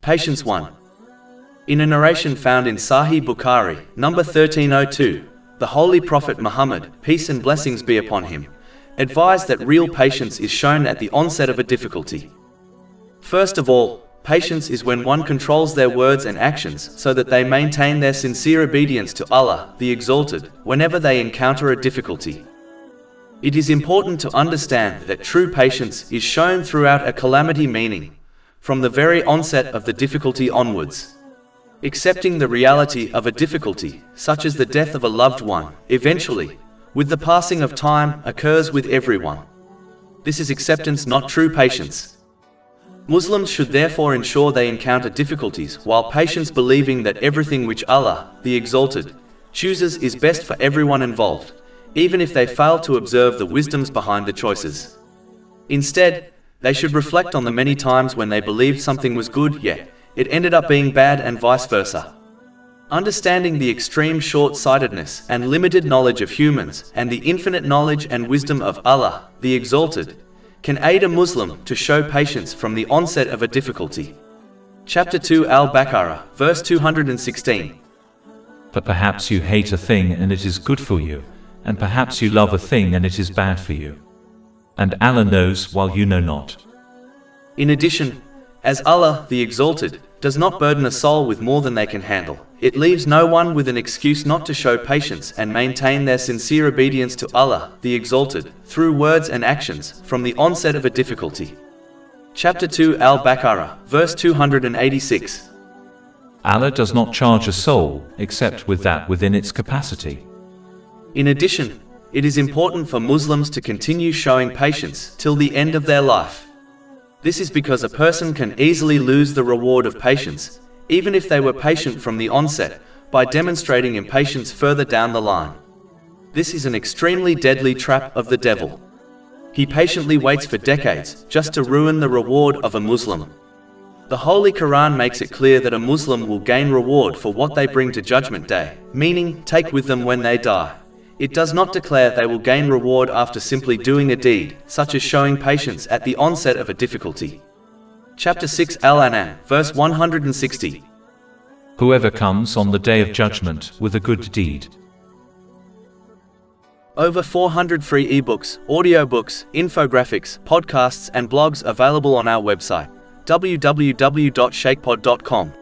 Patience 1. In a narration found in Sahih Bukhari, number 1302, the Holy Prophet Muhammad, peace and blessings be upon him, advised that real patience is shown at the onset of a difficulty. First of all, patience is when one controls their words and actions so that they maintain their sincere obedience to Allah, the Exalted, whenever they encounter a difficulty. It is important to understand that true patience is shown throughout a calamity, meaning from the very onset of the difficulty onwards. Accepting the reality of a difficulty, such as the death of a loved one, eventually, with the passing of time, occurs with everyone. This is acceptance, not true patience. Muslims should therefore ensure they encounter difficulties while patience, believing that everything which Allah, the Exalted, chooses is best for everyone involved, even if they fail to observe the wisdoms behind the choices. Instead, they should reflect on the many times when they believed something was good, yet it ended up being bad, and vice versa. Understanding the extreme short-sightedness and limited knowledge of humans and the infinite knowledge and wisdom of Allah, the Exalted, can aid a Muslim to show patience from the onset of a difficulty. Chapter 2 Al-Baqarah, verse 216. But perhaps you hate a thing and it is good for you, and perhaps you love a thing and it is bad for you. And Allah knows while you know not. In addition, as Allah, the Exalted, does not burden a soul with more than they can handle, it leaves no one with an excuse not to show patience and maintain their sincere obedience to Allah, the Exalted, through words and actions, from the onset of a difficulty. Chapter 2 Al-Baqarah, verse 286. Allah does not charge a soul, except with that within its capacity. In addition, it is important for Muslims to continue showing patience till the end of their life. This is because a person can easily lose the reward of patience, even if they were patient from the onset, by demonstrating impatience further down the line. This is an extremely deadly trap of the devil. He patiently waits for decades just to ruin the reward of a Muslim. The Holy Quran makes it clear that a Muslim will gain reward for what they bring to Judgment Day, meaning take with them when they die. It does not declare they will gain reward after simply doing a deed, such as showing patience at the onset of a difficulty. Chapter 6 Al-An'am, verse 160. Whoever comes on the day of judgment with a good deed. Over 400 free ebooks, audiobooks, infographics, podcasts and blogs available on our website, www.shaykhpod.com.